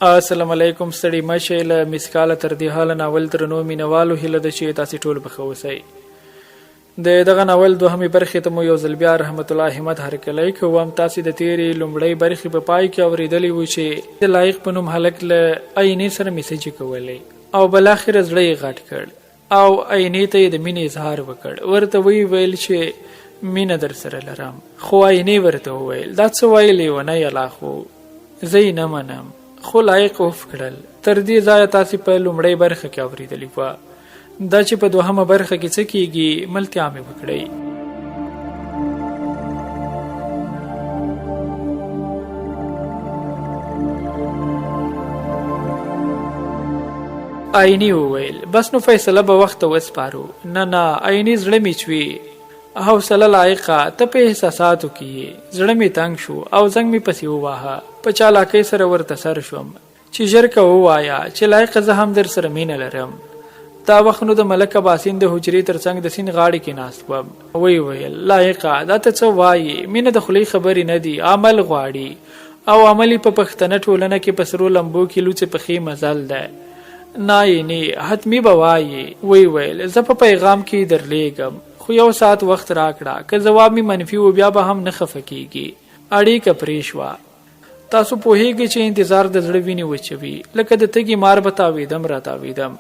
السلام علیکم ستړي مشه له مسکاله تر دې حال ناول درنو مینوالو هله د چې تاسو ټول بخوسئ د دغه ناول دوهمې برخې ته مو یو ځل بیا رحمت الله احمد هرکلی کوم تاسو د تیرې لومړی برخې په پای کې اوریدلې و چې د لایق په نوم هلک له عینې سره میسج کولې او بل اخر زړه یې غټ کړ او عینې ته د مینې اظهار وکړ ورته ویل چې مینه در سره لرم خو عینې ورته وویل دا څه ویلې ونه یلا خو زه نه منم خو لایق اوف کړل تر دې ځایه تاسو په لومړی برخه کې اوریدلې و دا چې په دوهمه برخه کې څه کیږي ملتیا مې وکړئ عینی وویل بس نو فیصله به وخت وسپارو نه عینی زړه می چوي حوصله لایقه ته په احساساتو کې زړه می تنگ شو او زنګ می پسې وواهه په چالاکۍ سره ورته سر شوم چې ژر کا ووایا چې لایقه زه هم در سره مینه لرم دا وخت نو د ملک عباسین د حجرې ترڅنګ د سین غاړې کې ناست وم ویل لایقه دا ته څه وایي مینه د خولي خبرې نه دی عمل غواړي او عملی په پښتنه ټولنه کې پسرو لمبو کې لوڅ پخې مزل ده نه حتمی بوایي ویل زه په پیغام کې درلېږم خو یو ساعت وخت راکړه که جواب می منفي و بیا به هم نه خفه کیږي اړیکه پرې شوه تاسو پوهیږئ چې انتظار د زړه وینې وچوي لکه د تږي مار به تاویدم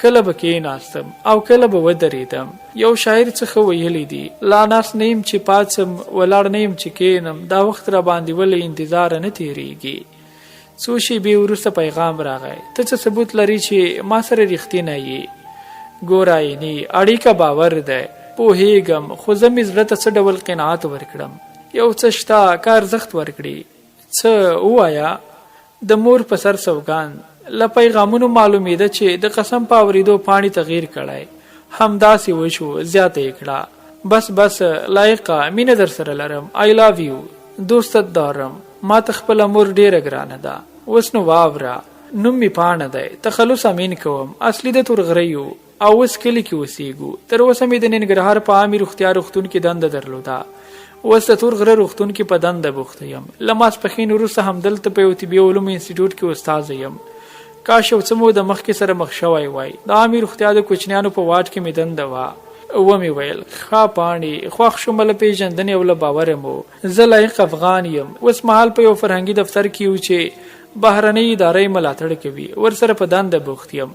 کله به کېناستم او کله به ودرېدم یو شاعر څخه ویلی دی لا ناست نه یم چې پاڅم ولاړ نه یم چې کېنم دا وخت را باندې ولې انتظار نه تېرېږي څو شېبې وروسته پیغام راغی ته څه ثبوت لري چې ما سره رښتینی یې ګوره عیني اړیکه باور دی پوهیږم خو زه مې زړه ته څه ډول قناعت ورکړم یو څه شته که ارزښت ورکړي څه ووایه د مور په سر سوګند له پیغامونو معلومېده چې د قسم په اورېدو پاڼې تغییر کړی همداسې وشو زیاته یې کړه بس لایقه مینه در سره لرم I love you دوستت دارم ما ته خپله مور ډېره ګرانه ده اوس نو واوره نوم مې پاڼه دی تخلص امین کوم اصلي د تورغریو او اوس کلی کې اوسېږو تر اوسه مې د ننګرهار په عامې روغتیا روغتون کې دنده درلوده اوس د تورغره روغتون کې په دنده بوخته یم له ماسپښین وروسته همدلته په یو طبي علومو انسټیټیوټ کې استاذ یم کاش یو څه مو د مخکې سره مخ شوی وای د عامې روغتیا د کوچنیانو په واټ کې مې دنده وه ومې ویل ښه پاڼې خوښ شوم له پېژندنې او له باوره مو زه لایق افغان یم اوس مهال په یو فرهنګي دفتر کې یو چې بهرنۍ ادارې ملاتړ کوي ورسره په دنده بوخت یم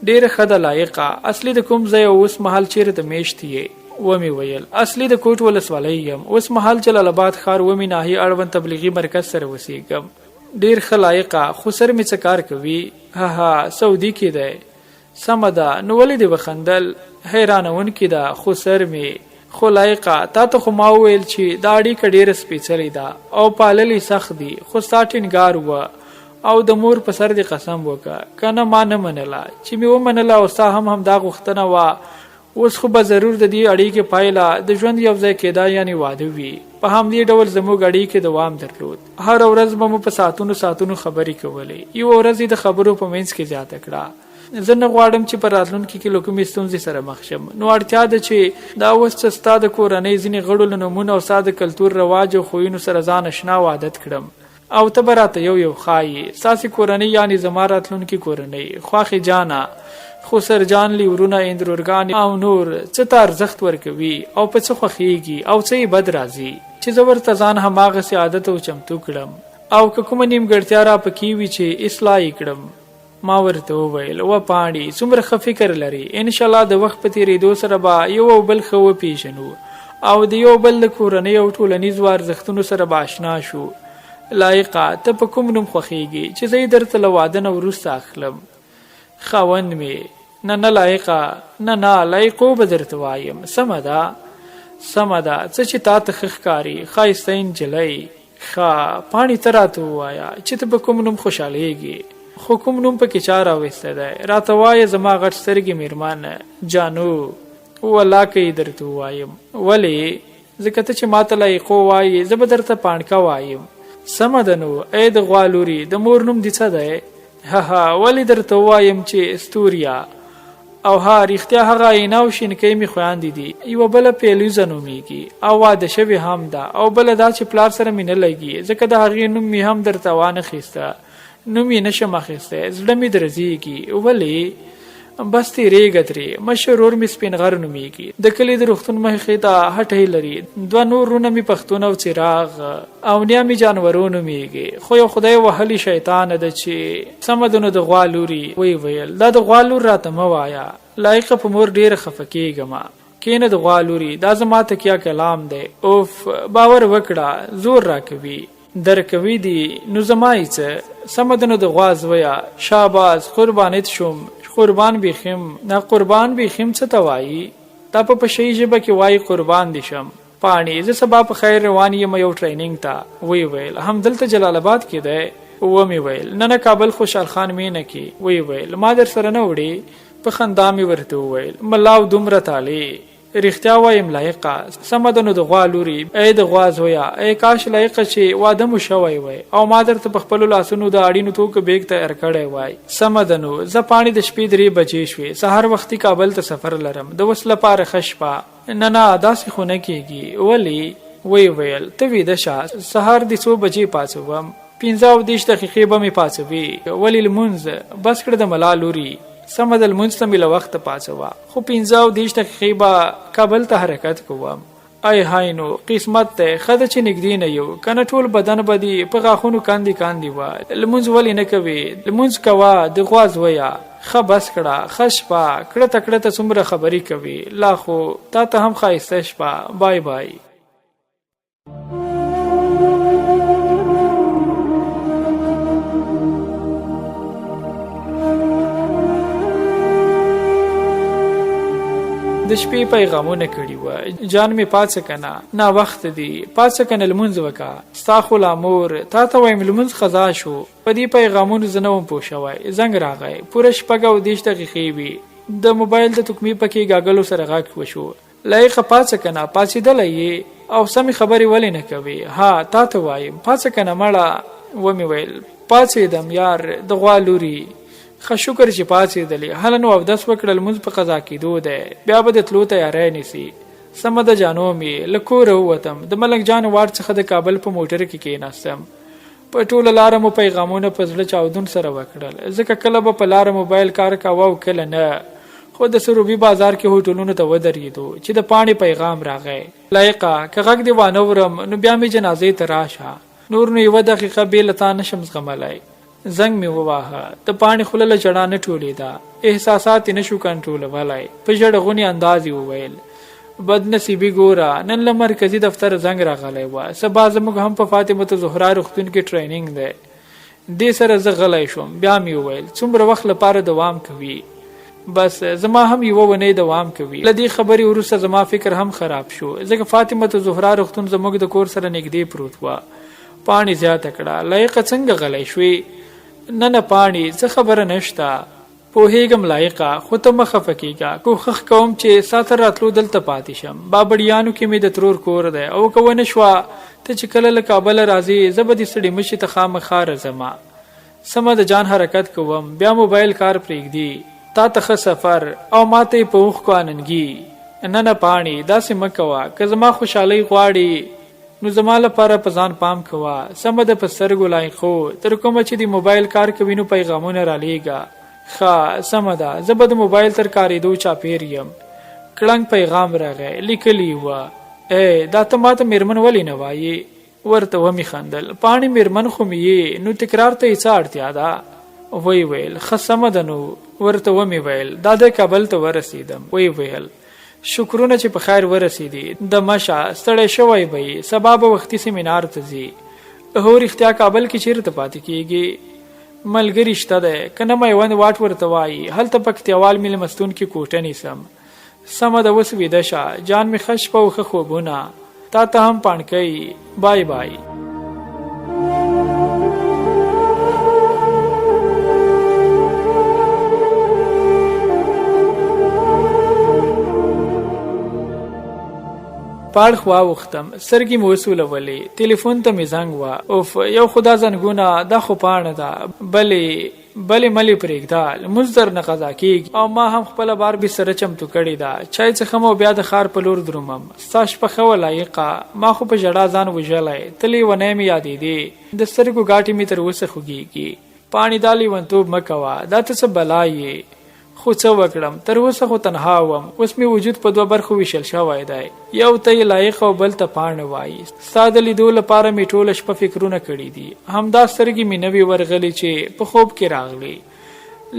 ډېره ښه ده لایقه اصلي د کوم ځای اوس مهال چیرته میشت یې ومې ویل اصلي د کوټ ولسوالۍ یم اوس مهال جلال آباد ښار ومې ناحیې اړوند تبلیغي مرکز سره اوسېږم ډېر ښه لایقه خو سر مې څه کار کوي ها سعودي کې دی سمه ده نو ولې دې وخندل حیرانونکې ده خو سر مې خو لایقه تا ته خو ما وویل چې دا اړیکه ډېره سپېڅلې ده او پاللې سخت دي خو ستا ټینګار وه او د مور په سر دې قسم وکړه که نه ما نه منله چې مې ومنله او ستا هم دا غوښتنه وه اوس خو به ضرور د دې اړیکې پایله د ژوند یو ځای کېدا یعنې واده وي په همدې ډول زموږ اړیکې دوام درلود هره ورځ به مو په ساعتونو خبرې کولې یو ورځ یې د خبرو په منځ کې زیاته کړه زه نه غواړم چې په راتلونکي کې له کومې ستونزې سره مخ شم نو اړتیا ده چې دا اوس څه ستا د کورنۍ ځینې غړو له نومونو او ستا د کلتور رواج او خویونو سره ځان اشنا او عادت کړم او ته به راته یو ښایي ستاسې کورنۍ یعنې زما راتلونکي کورنۍ خواښې جانه خسر جان لیورونه اندرورګان او نور څه ته ارزښت ورکوي او په څه خوښیږي او څه یې بد راځي چې زه ورته ځان هماغسې عادت او چمتو کړم او که کومه نیمګړتیا را پکې وي چې اصلاح یې کړم ما ورته وویل و پاڼې څومره ښه فکر لري انشاءالله د وخت په تېرېدو سره به یو او بل ښه وپېژنو او د یو بل د کورنۍ او ټولنیزو ارزښتونو سره به اشنا شو لایقه ته په کوم نوم خوښیږي چې زه یې درته له واده نه وروسته اخلم خاوند مې نه لایقه نه لایقو به درته وایم سمه ده څه چې تا ته ښه ښکاري ښایسته نجلۍ ښه پاڼې ته راته ووایه چې ته په کوم نوم خوشحالېږي خو کوم نوم پکې چا راوستی دی راته وایه زما غټ سترګې مېرمانه جانو والله که یې درته ووایم ولې ځکه ته چې ما ته لایقو وایې زه به درته پاڼکه وایم سمه ده نو ای د غوا لورې د مور نوم دې څه دی ولې درته ووایم چې استوریا او رښتیا هغه عینه او شینکۍ مې خویندې دي یوه بله پیلوزه نومیږي او واده شوې هم ده او بله دا چې پلار سره مې نه لګي ځکه د هغې نوم مې هم درته وانخیسته نو مې نشم اخیستی، زړه مې درزیږي. ولې؟ بس تیریږه ترې. مشر ورور مې سپین غر نومیږي، د کلي د روغتون مخې ته هټۍ لري. 2 نور ورونه مې پښتون او څراغ او نیا مې جانورو نومیږي. خو یو خدای وهلی شیطان ده چې سمه ده نو د غوا لوري. وی ویل دا د غوا لور راته مه وایه، لایقه په مور ډېره خفه کېږم. کینه د غوا لوري دا زما تکیه کلام دی. اوف باور وکړه، زور راکوي درکوي دي نو زما یې څه. سمه ده نو د غوا زویه، شاباس قربانیت شوم. قربان بیخم نه قربان بیخم څه ته وایي؟ دا په پشي ژبه کې وایي قربان دي شم. پاڼې زه سبا په خیر روان یم یو ټریننګ ته. وی ویل همدلته جلال آباد کې دی. ومې ویل نه کابل خوشحال خان مینه کې. وی ویل ما در سره نه وړي. په خندا مې ورته وویل ملاو دومره تالی رښتیا وایم لایقه. سمه ده نو د غوا لوري، ای د غوا زویه، ای کاش لایقه چې واده مو شوی وای او ما درته په خپلو لاسونو د اړینو توکو بیګ ته ارکړی وای. سمه ده نو زه پاڼې د شپې 3 بجې شوې، سهار وختي کابل ته سفر لرم، د وس لپاره ښه شپه. نه داسې خو نه کېږي. ولې؟ وی ویل ته ویده شه، سهار د 2 بجې پاڅوم، 15 دقیقې به مې پاڅوي. ولې لمونځ بس کړه د ملا لوري. سمه د لمونځ ته مې له وخته پاڅوه، خو 15 دقیقې به کابل ته حرکت کوم. ای هاي نو قسمت ته خده چې نږدې نه یو، کنه ټول بدن به دي په غاښونو کاندي وه. لمونځ ولې نه کوې؟ لمونځ کوه د غوا زویه. ښه بس کړه، ښه شپه. کړه ته څومره خبرې کوي، لا خو تا ته هم ښایسته شپه. بای بای. د شپې پیغامونه کړي و. جان می پاتڅ کنه، نا وخت دی پاتڅ کنه لمونځ وکا. ستا خو لامور تا ته وایم لمونځ قضا شو. په دې پیغامونو زنوم پوښوي. زنګ راغی، پوره شپږ او 10 دقیقې وي. د موبایل د تکمی پکې گاګلو سره غاک وشو. لایقه پاتڅ کنه، پاتېدلې او سمې خبرې ولې نه کوي؟ ها تا ته وایم پاتڅ کنه مړه. ومې ویل پاتېدم یار د غوا لوري. ښه شکر چې پاڅېدلې. هله نو اودس وکړه، لمونځ په قضا کېدو دی، بیا به د تلو تیاری نیسي. سمه ده جانو مې له کوره ووتم. د ملک جان واټ څخه د کابل په موټر کې کېناستم. په ټوله لاره مو پیغامونه په زړه چاودون سره وکړل، ځکه کله به په لاره موبایل کار کاوه او کله نه. خو د سروبي بازار کې هوټلونو ته ودرېدو چې د پاڼې پیغام راغی. لایقه که غږ دې وانه ورم نو بیا مې جنازې ته راشه، نور نو 1 دقیقه بې له تا نشم زغملی. زنګ می وواهه، د پاڼې خوله له جړا نه ټولېده، احساسات یې نشو کنټرولولی. په ژړغوني انداز یې وویل بد نصیبي ګوره، نن له مرکزي دفتر زنګ راغلی وه. سبا زموږ هم په فاطمه زهرا روغتون کې ټریننګ دی. دې سره زه غلی شوم. بیا مې وویل څومره وخت لپاره دوام کوي؟ بس زما هم 1 ونې دوام کوي. له دې خبرې وروسته زما فکر هم خراب شو، ځکه فاطمه زهرا روغتون زموږ د کور سره نږدې پروت وه. پاڼې زیاته کړه، لایقه څنګه غلی شوې؟ نه پاڼې څه خبره نشته، پوهېږم لایقه، خو ته مه خفه کېږه. کوښښ کوم چې ساته راتلو دلته پاتې شم. بابړیانو کې مې د ترور کور دی او که ونه شوه ته چې کله له کابله راځې زه به دې ستړي مشي ته خامخا رځمه. سمه د جان حرکت کوم، بیا موبایل کار پرېږدي. تا ته ښه سفر او ما ته یې په اوښکو آنندګي. نه پاڼې داسې مه کوه، که زما خوشحالۍ غواړي نو زما لپاره په ځان پام کوه. سمه ده په سترګو لایقو، تر کومه چې د موبایل کار کوي نو پیغامونه رالیږه. ښه سمه ده، زه به د موبایل تر کارېدو چاپېر یم. کړنګ پیغام راغی، لیکلي وه ای دا ته ماته میرمن ولې نه وایې؟ ورته ومې خندل. پاڼې میرمن خو مې یې، نو تکرار ته یې څه اړتیا ده؟ وی ویل ښه سمه ده نو. ورته ومې ویل دا د کابل ته ورسېدم. وی ویل شکرونه چې په خیر ورسېدي. د مشه ستړی شوی به یې، سبا به وختي سیمینار ته ځي. هو رښتیا کابل کې چیرته پاتې کېږي؟ ملګري شته دی، که نه میوند واټ ورته وایي، هلته پکتیاوال مې لمستون کې کوټه نیسم. سمه ده اوس ویده شه، جان مې ښه شپه او ښه خوبونه. تا ته هم پاڼکۍ. بای بای. پاړ خوا وختم، سرګي مو وسولولې، ټلیفون ته مې زنګ وه. اوف یو خدا زنګونه دا خو پاڼه ده، بلې ملې پرېږده، لمونځ درنه قضا کېږي او ما هم خپله بار بې سره چمتو کړې ده. چای څښم او بیا د ښار په لور درومم. ستا شپه ښه وه لایقه، ما خو په ژړا ځان وژلی، ته لیونی مې یادېدې، د سترګو ګاټې مې تر اوسه خوږېږي. پاڼې دا لیونتوب مه کوه، دا ته څه بلا یې. خو څه وکړم، تر اوسه خو تنها وم. اوس مې وجود په 2 برخو ویشل شوی دی، یو ته یې لایق او بل ته پاڼه وایي. ستا د لیدو لپاره مې ټوله شپه فکرونه کړي دي. همدا سترګې مې نوې ورغلې چې په خوب کې راغلي.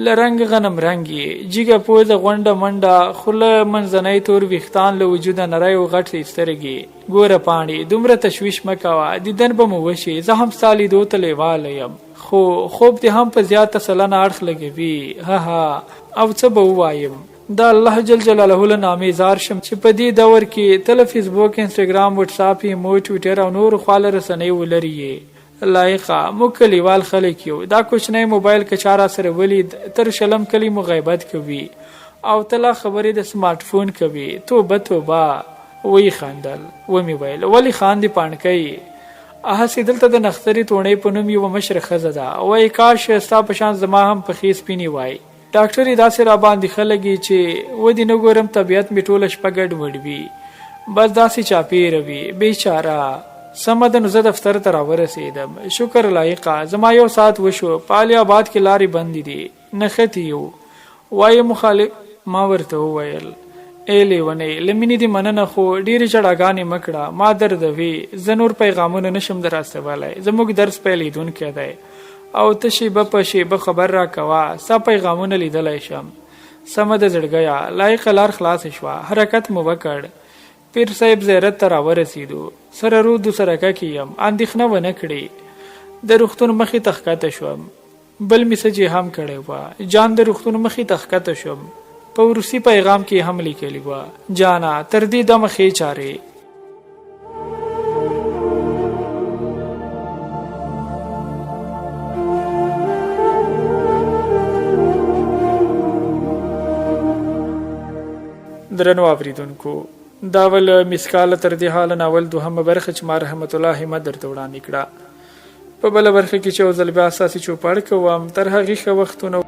له رنګ غنم رنګ یې، جګه پوزه غونډه منډه، خوله منځنی تور ویښتان، له وجوده نری او غټې سترګې. ګوره پاڼې، دومره تشویش مه کوه، دیدن به مو وشي. زه هم ستا لیدو ته لیواله یم، خو خوب دې هم په زیاته سلنه اړخ لګوي. ها او څه به ووایم؟ دا الله جل جلاله له نامې زار شم چې په دې دور کې تل فیسبوک، انسټاګرام، واتساپ، ایمو، ټویټر او نور خواله رسنۍ ولري. لایقه موږ کلیوال خلک یو. دا کوچنی موبایل که چا را سره ولید، تر شلم کلی مو غیبت کوي او تلا خبرې د سمارټ فون کوي. توبه توبه. وی خندل. ومې ویل ولې خاندې پاڼکۍ؟ هسې دلته د نخترې توڼۍ په نوم یوه مشره ښځه ده. وایي کاش ستا په شان زما هم پښې سپینې وای. ډاکټر یې داسې را باندې ښه لګي چې ودې نه ګورم، طبیعت مې ټوله شپه ګډوډ وي، بس داسې چاپېره وي. بیچاره. سمه ده، نو زه دفتر ته راورسېدم. شکر لایقه، زما 1 ساعت وشو. په علي آباد کې لارې بندې دي، نښتې یو. وایي مخالف. ما ورته وویل ای لیونۍ، له مینې دې مننه، خو ډېرې ژړاګانې مه کړه، ما دردوي. زه نور پیغامونه نشم در استولی، زموږ درس پیلېدونکی دی او ته شیبه په شیبه خبر را کوه، ستا پیغامونه لیدلی شم. سمه ده زړګیه. لایقه لار خلاصه شوه، حرکت مو وکړ. پیر صاحب زیارت ته راورسېدو. سره رو دو سرکه کې یم، اندېښنه ونه کړې. د روغتون مخې ته ښکته شوم. بل میسج یې هم کړی وه، جان د روغتون مخې ته ښکته شوم. په روسي پیغام کې هم لیکلي وه، جانا تر دې دمه ښې چارې. درنو اوریدونکو، دا ول مسکاله تر دې حال ناول 2مه برخه چې ما رحمت الله همت درته وړاندې کړه. په بل برخه کې چې ځل بیا اساسي چوپړ کوم. تر هغه ښه وختونه